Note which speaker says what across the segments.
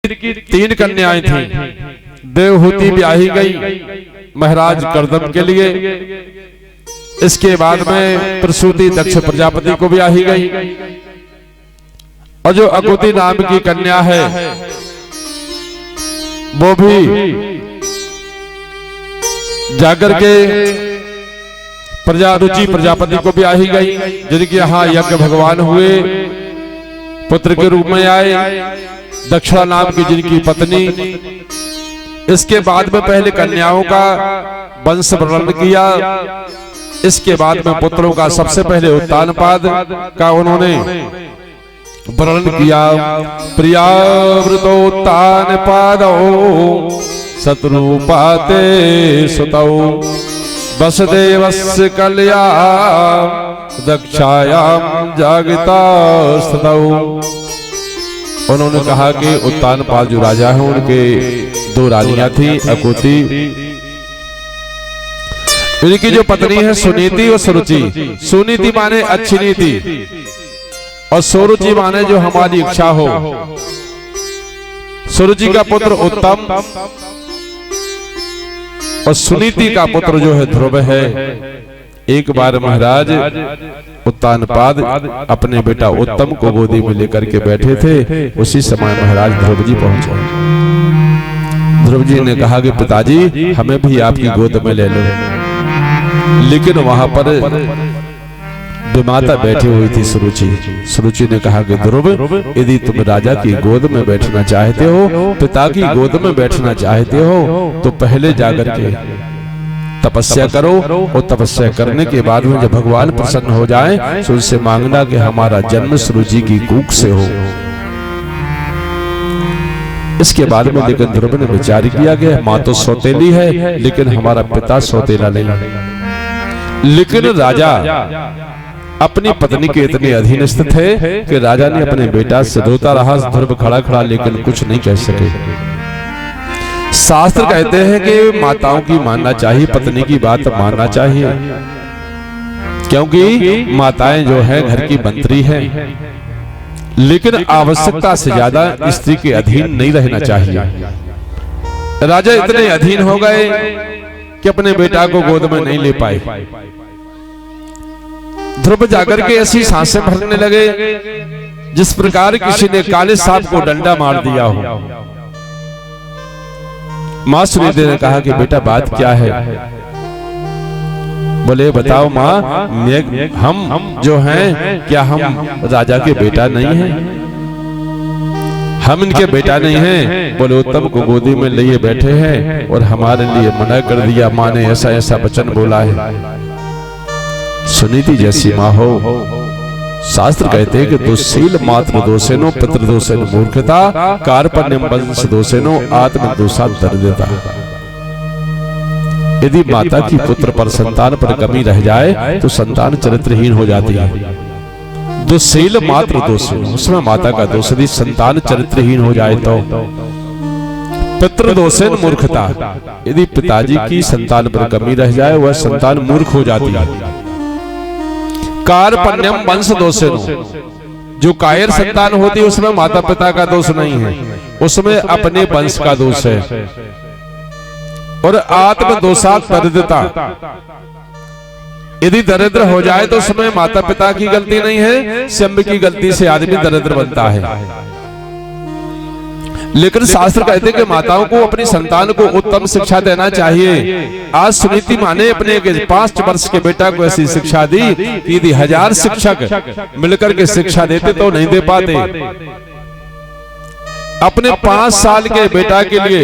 Speaker 1: की 3 कन्याएं थीं। देवहूति ब्याही गई महाराज कर्दम के लिए। इसके बाद में प्रसूति दक्ष प्रजापति को ब्याही गई। और जो अकुति नाम की कन्या है वो भी जाकर के रुचि प्रजापति को ब्याही गई, जिनके यहाँ यज्ञ भगवान हुए, पुत्र के रूप में आए, दक्षिणा नाम की जिनकी पत्नी। इसके बाद में पहले कन्याओं का वंश वर्णन किया, इसके बाद में पुत्रों का सबसे पहले उत्तानपाद का उन्होंने वर्णन किया। प्रियावृतोत्तानपादौ शत्रुपाते सुतौ वसुदेवस्य कल्या दक्षायाम जागृता स्थितौ। उन्होंने कहा कि उत्तानपाद जो राजा हैं उनके 2 रानियां थी, अकुति। उनकी जो पत्नी है सुनीति और सुरुचि। सुनीति माने अच्छी नीति और सुरुचि माने जो हमारी इच्छा हो। सुरुचि का पुत्र उत्तम और सुनीति का पुत्र जो है ध्रुव है। एक बार महाराज उत्तानपाद अपने बेटा उत्तम को गोदी में लेकर के बैठे थे। उसी समय महाराज ध्रुव जी पहुंचे। ध्रुव जी ने कहा कि पिताजी हमें भी आपकी गोद में ले लो। लेकिन वहां पर विमाता बैठी हुई थी सुरुचि। सुरुचि ने कहा कि ध्रुव यदि तुम राजा की गोद में बैठना चाहते हो, पिता की गोद में बैठना चाहते हो, तो पहले जाकर के तपस्या करो और तपस्या करने के बाद में जब भगवान प्रसन्न हो जाए तो उनसे मांगना कि हमारा जन्म सुरुचि की कूख से हो। इसके बाद में लेकिन ध्रुव ने विचार किया कि माँ तो सौतेली है लेकिन हमारा पिता सौतेला नहीं। लेकिन राजा अपनी पत्नी के इतने अधीनस्थ थे कि राजा ने अपने बेटा से रोता रहा, ध्रुव खड़ा खड़ा, लेकिन कुछ नहीं कह सके। शास्त्र कहते हैं कि माताओं की मानना चाहिए, पत्नी की बात मानना चाहिए, क्योंकि माताएं जो है घर की मंत्री हैं। लेकिन आवश्यकता से ज्यादा स्त्री के अधीन नहीं रहना चाहिए। राजा इतने अधीन हो गए कि अपने बेटा को गोद में नहीं ले पाए। ध्रुव जाकर के ऐसी सांसें भरने लगे जिस प्रकार किसी ने काले सांप को डंडा मार दिया हो। माँ सुनीति ने कहा कि बेटा बात क्या है? बोले बताओ माँ, हम जो हैं क्या हम राजा के बेटा नहीं हैं? हम इनके बेटा नहीं हैं। बोले उत्तम को गोदी में लिए बैठे हैं और हमारे लिए मना कर दिया, माँ ने ऐसा ऐसा वचन बोला है। सुनीति जैसी माँ हो। शास्त्र कहते हैं कि दुःशील मातृ दोषेनो पितृदोषेन मूर्खता कार्पण्यम वंश दोषेनो आत्म दोषात् दरिद्रता। यदि माता की पुत्र पर संतान पर कमी रह जाए तो संतान चरित्रहीन हो जाती है। दुःशील मातृ दोषेनो, उसमें माता का दोष यदि संतान चरित्रहीन हो जाए तो। पितृदोषेन मूर्खता, यदि पिताजी की संतान पर कमी रह जाए वह संतान मूर्ख हो जाती है। कार्पण्यम वंश दोषेनो, जो कायर संतान होती है उसमें माता पिता का दोष नहीं है, उसमें अपने वंश का दोष है। और आत्म दोषात् दरिद्रता, यदि दरिद्र हो जाए तो उसमें माता पिता की गलती नहीं है, स्वयं की गलती से आदमी दरिद्र बनता है। लेकिन शास्त्र कहते हैं कि माताओं को अपनी संतान को उत्तम शिक्षा देना चाहिए। आज सुनीति माँ ने अपने 5 वर्ष के बेटा को ऐसी शिक्षा दी कि यदि 1000 शिक्षक मिलकर के शिक्षा देते तो नहीं दे पाते। अपने 5 साल के बेटा के लिए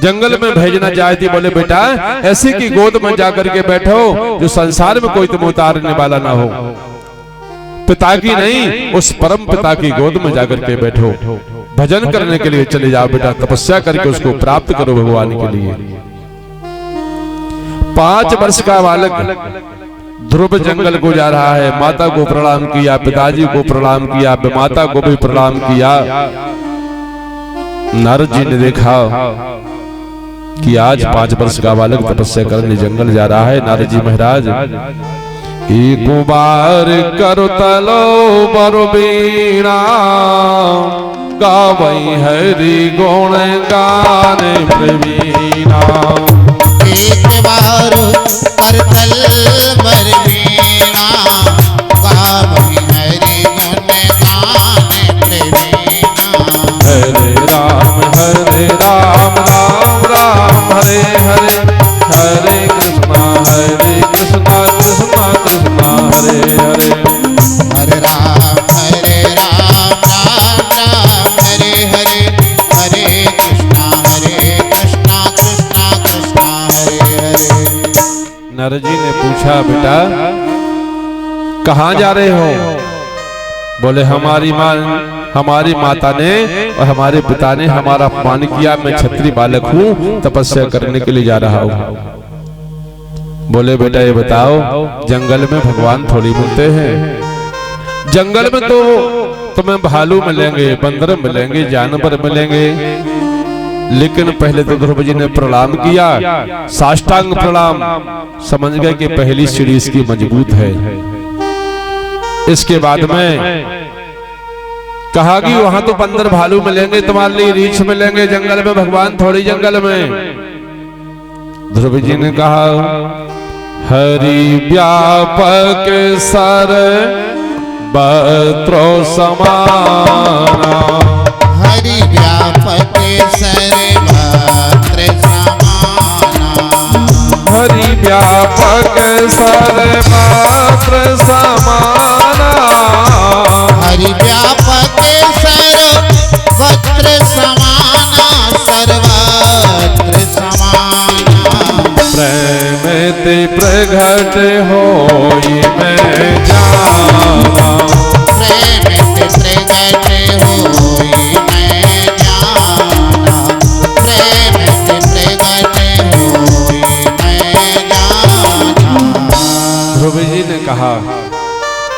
Speaker 1: जंगल में भेजना चाहती। बोले बेटा ऐसी की गोद में जाकर के बैठो जो संसार में कोई तुम उतारने वाला ना हो। पिता की नहीं, उस परम पिता की गोद में जाकर के बैठो। भजन करने के लिए चले जाओ बेटा, तपस्या करके उसको प्राप्त करो भगवान के लिए। 5 वर्ष का बालक ध्रुव जंगल को जा रहा है। माता को प्रणाम किया, पिताजी को प्रणाम किया, माता को भी प्रणाम किया। नारद जी ने देखा कि आज 5 वर्ष का बालक तपस्या करने जंगल जा रहा है। नारद जी महाराज एक बार करो तलो बरो बीणा गावई हरि गुण गान प्रवीणा।
Speaker 2: एक बार करतल बरवीणा गावई हरि गुण गान प्रवीणा।
Speaker 1: हरे राम राम राम हरे हरे, हरे कृष्णा कृष्णा कृष्णा हरे हरे।
Speaker 2: हरे राम राम राम हरे हरे, हरे कृष्णा कृष्णा कृष्णा हरे हरे।
Speaker 1: नारद जी ने पूछा, बेटा कहाँ जा रहे हो? बोले हमारी माता ने और हमारे पिता ने हमारा अपमान किया, मैं क्षत्रिय बालक हूँ, तपस्या करने के लिए जा रहा हूँ। बोले बेटा ये बताओ, जंगल में भगवान थोड़ी मिलते हैं। जंगल में तो तुम्हें भालू मिलेंगे, बंदर मिलेंगे, जानवर मिलेंगे, लेकिन पहले तो ध्रुव जी ने प्रणाम किया, साष्टांग प्रणाम। समझ गए कि पहली सीढ़ी इसकी मजबूत है। इसके बाद में कहा कि वहां तो बंदर भालू मिलेंगे, तुम्हारे लिए रीछ मिलेंगे, जंगल में भगवान थोड़ी जंगल में। ध्रुव जी ने कहा, हरि व्यापक सर बत्रो समाना।
Speaker 2: हरि व्यापक सर्वत्र समाना।
Speaker 1: हरि व्यापक सर्वत्र समाना।
Speaker 2: हरि व्यापक सर्वत्र समाना, सर्वत्र समाना।
Speaker 1: प्रेम ते प्रगट होई मैं जाना।
Speaker 2: प्रेम ते प्रगट होई मैं जाना। प्रेम ते प्रगट होई मैं जाना।
Speaker 1: ध्रुव जी ने कहा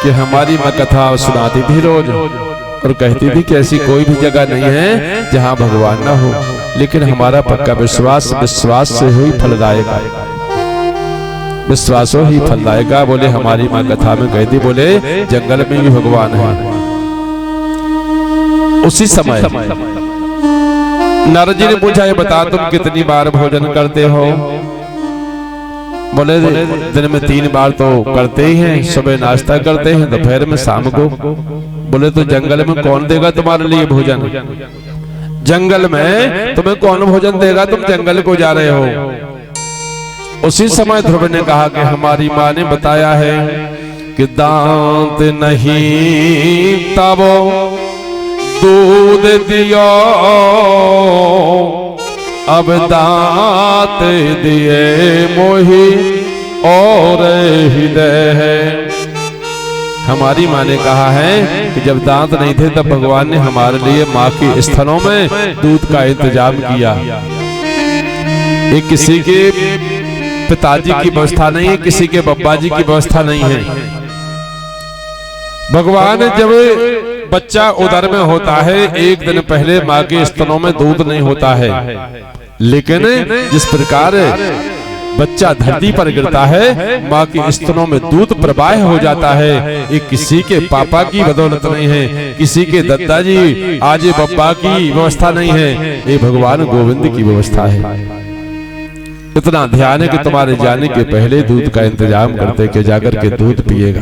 Speaker 1: कि हमारी माँ कथा सुनाती थी रोज और कहती थी कि ऐसी कोई भी जगह नहीं है जहाँ भगवान ना हो, लेकिन हमारा पक्का विश्वास से ही फलदायक है, विश्वासो ही फलदायका। बोले हमारी माँ कथा में कहती, बोले जंगल में भी भगवान है। उसी समय नारद जी ने पूछा, ये बता तुम कितनी बार भोजन करते हो? बोले दिन में 3 बार तो करते ही हैं, सुबह नाश्ता करते हैं, दोपहर में, शाम को। बोले तो जंगल में कौन देगा तुम्हारे लिए भोजन? जंगल में तुम्हें कौन भोजन देगा? तुम जंगल को जा रहे हो। उसी समय ध्रुव ने कहा कि हमारी माँ ने बताया है कि दांत नहीं तब दूध दियो, अब दांत दिए मोही और हृदय है। हमारी माँ ने कहा है कि जब दांत नहीं थे तब भगवान ने हमारे लिए माँ के स्तनों में दूध का इंतजाम किया। ये किसी के पिताजी की व्यवस्था नहीं है, किसी के बब्बा जी की व्यवस्था नहीं है। भगवान जब बच्चा उदर में होता है, एक दिन पहले माँ के स्तनों में दूध नहीं होता है, लेकिन जिस प्रकार बच्चा धरती पर गिरता है, माँ के स्तनों में दूध प्रवाह हो जाता है। ये किसी के पापा की बदौलत नहीं है, किसी के दादाजी आजे बब्बा की व्यवस्था नहीं है, ये भगवान गोविंद की व्यवस्था है। इतना ध्यान है कि तुम्हारे जाने के पहले दूध का इंतजाम करते कि जाकर के दूध पिएगा।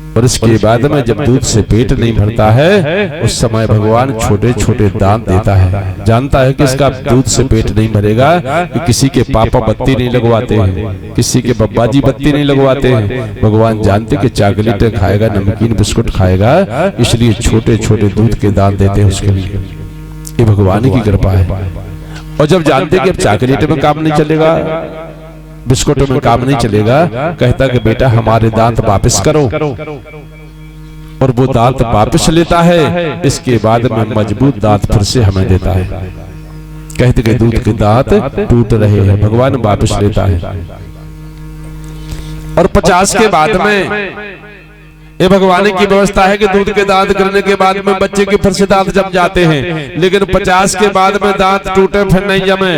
Speaker 1: और इसके बाद में जब दूध से पेट नहीं भरता है, उस समय भगवान छोटे छोटे दान देता है। जानता है कि इसका दूध से पेट नहीं भरेगा, कि किसी के पापा बत्ती नहीं लगवाते हैं, किसी के बब्बा जी बत्ती नहीं लगवाते हैं। भगवान जानते कि चॉकलेट खाएगा, नमकीन बिस्कुट खाएगा, इसलिए छोटे छोटे दूध के दान देते हैं उसके लिए। ये भगवान की कृपा है। और जब जानते कि अब चॉकलेट में काम नहीं चलेगा, बिस्कुटों में काम नहीं चलेगा, कहता कि बेटा हमारे दांत वापस करो, और वो दांत वापस लेता है। इसके बाद में मजबूत दांत फिर से हमें देता है। कहते कि दूध के दांत टूट रहे हैं, भगवान वापस लेता है। और 50 के बाद में ये भगवान की व्यवस्था है कि दूध के दांत करने के बाद में बच्चे के फिर से दांत जम जाते हैं, लेकिन 50 के बाद में दांत टूटे फिर नहीं जमे।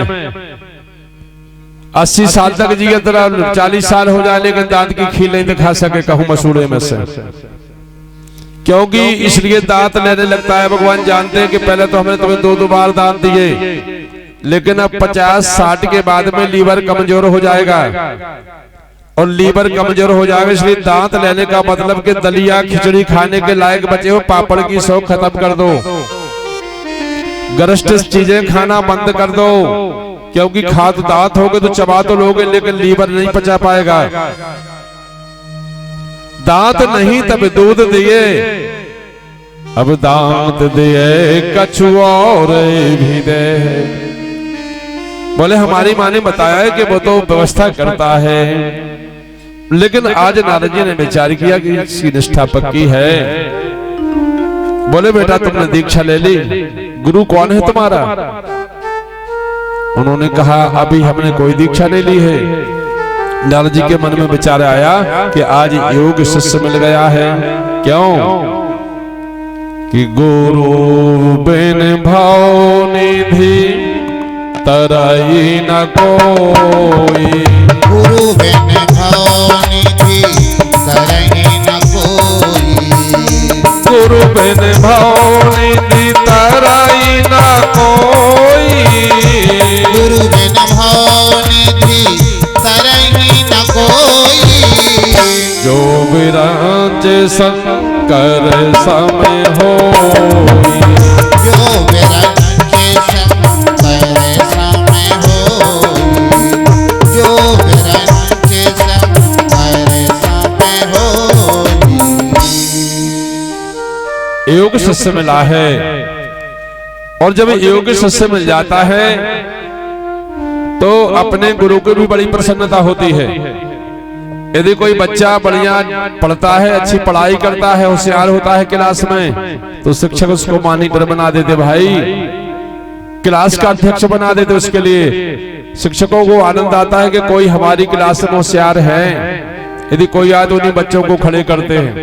Speaker 1: 80 साल तक जिए, 40 साल हो जाए, लेकिन दांत की खील नहीं दिखा सके कहूं मसूड़े में से। क्योंकि इसलिए दांत लेने लगता है। भगवान जानते हैं कि पहले तो हमने तुम्हें 2-2 बार दांत दिए, लेकिन अब 50-60 के बाद में लीवर कमजोर हो जाएगा, और लीवर कमजोर हो जाएगा, इसलिए दांत लेने का मतलब कि दलिया खिचड़ी खाने के लायक बचे हो, पापड़ की शौक खत्म कर दो, गरिष्ठ चीजें खाना बंद कर दो, क्योंकि खा तो दांत होगे तो चबा तो लोगे, लेकिन लीवर नहीं पचा पाएगा। दांत नहीं तब दूध दिए, अब दांत दिए कछु और भी दे। बोले हमारी माँ ने बताया है कि वो तो व्यवस्था करता है, लेकिन आज नारद जी ने विचार किया कि इसकी निष्ठा पक्की है। बोले बेटा तुमने दीक्षा ले ली, गुरु कौन है तुम्हारा? उन्होंने कहा अभी हमने कोई दीक्षा नहीं ली है। नारद जी के मन में विचार आया कि आज योग शिष्य मिल गया है। क्यों? कि गुरु बिन भाव निधि तरई न कोई,
Speaker 2: गुरु बिन भाव निधि तरई न कोई,
Speaker 1: गुरु बिन भाव निधि तरई न कोई,
Speaker 2: गुरु बिन भाव निधि तरई न कोई,
Speaker 1: जो विराज शंकर समय होई,
Speaker 2: जो विराज शंकर समय होई, जो विराज शंकर समय होई।
Speaker 1: योग शिष्य मिला है, और जब योग शिष्य मिल जाता है तो अपने गुरु को भी बड़ी प्रसन्नता होती है। यदि कोई बच्चा बढ़िया पढ़ता है, अच्छी पढ़ाई करता है, होशियार होता है क्लास में, तो शिक्षक उसको मॉनिटर बना देते, भाई क्लास का अध्यक्ष बना देते। उसके लिए शिक्षकों को आनंद आता है कि कोई हमारी क्लास में होशियार है। यदि कोई आए तो उन्हीं बच्चों को खड़े करते हैं।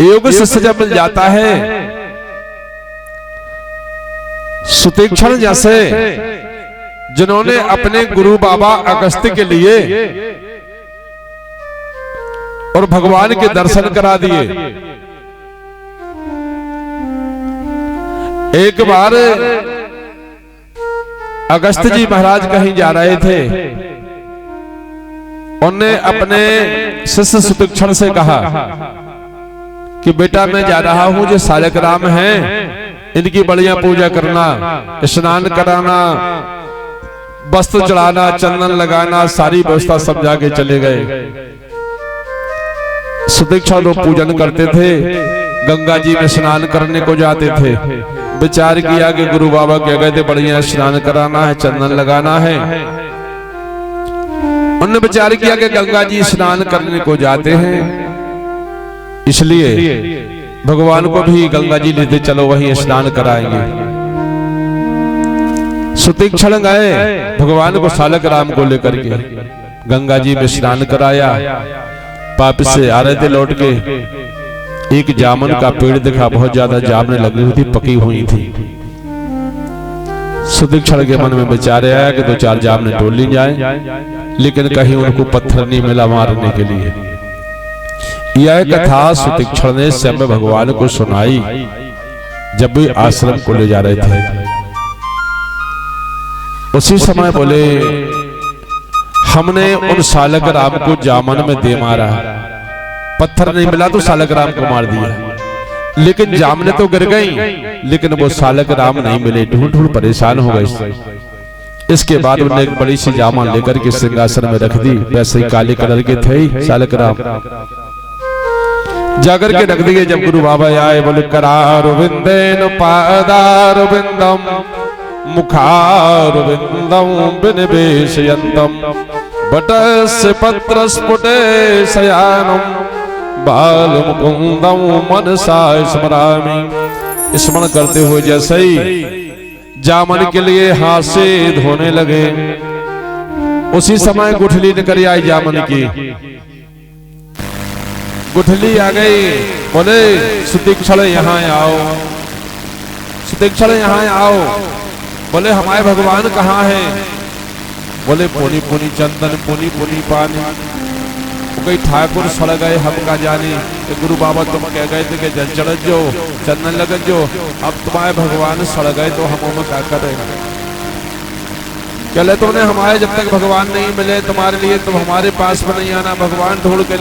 Speaker 1: योग शिष्य जब मिल जाता है, सुतीक्षण जैसे जिन्होंने अपने गुरु बाबा अगस्त्य के लिए और भगवान के दर्शन करा दिए। एक बार अगस्त्य जी महाराज कहीं जा रहे थे, उन्होंने अपने शिष्य सुतीक्षण से कहा कि बेटा मैं जा रहा हूं, जो सालग्राम हैं इनकी बढ़िया पूजा करना, स्नान कराना, वस्त्र चढ़ाना, चंदन लगाना, सारी व्यवस्था समझा के चले गए। सुतीक्षण लोग पूजन करते थे, गंगा जी में स्नान करने को जाते थे। विचार किया कि गुरु बाबा कह गए थे बढ़िया स्नान कराना है, चंदन लगाना है। उन्होंने विचार किया कि गंगा जी स्नान करने को जाते हैं, इसलिए भगवान को भी गंगा जी लेते चलो, वहीं स्नान कराएंगे। सुतीक्षण गए, भगवान को सालग्राम को लेकर के गंगा जी में स्नान कराया। वापस से आ रहे थे लौट के, एक जामुन का पेड़ दिखा, बहुत ज्यादा जामुन लगी हुई थी, पकी हुई थी। सुतीक्षण के मन में विचार आया कि 2-4 जामुन तोड़ ली जाए, लेकिन कहीं उनको पत्थर नहीं मिला मारने के लिए। यह कथा सुतीक्षण ने स्वयं भगवान को सुनाई जब भी आश्रम को ले जा रहे थे। उसी समय बोले हमने उन सालग्राम को जामुन में दे मारा, पत्थर नहीं मिला तो सालग्राम को मार दिया, लेकिन जामुन तो गिर गई, लेकिन वो सालग्राम नहीं मिले। ढूंढ ढूंढ परेशान हो गए। इसके बाद उन्होंने एक बड़ी सी जामुन लेकर के सिंहासन में रख दी, वैसे ही काले कलर के थे सालग्राम, जाकर के रख दिए। जब गुरु बाबा आए बोले करारविंदेन पादारविंदम मुखारविंदम विनिवेशयन्तम बटस्य पत्रस्फुटे शयानम बालमुकुंदम मनसा स्मरामि। स्मरण करते हुए जैसे ही जामुन के लिए हाथ से धोने लगे, उसी समय गुठली निकल आई जामुन की। गुठली आ गई, बोले सुतीक्षण यहाँ आओ, सुतीक्षण यहाँ आओ। बोले हमारे भगवान कहाँ हैं? बोले पुनी पुनी चंदन पुनी पुनी पानी। कोई ठाकुर सड़ गए हम का जाने कि गुरु बाबा तुम कह गए थे कि जल चढ़ जो चंदन लगन जो, अब तुम्हारे भगवान सड़ गए तो हम क्या करें। कहले तुमने हमारे जब तक भगवान नहीं मिले तुम्हारे लिए तुम हमारे पास में नहीं आना, भगवान ढूंढ के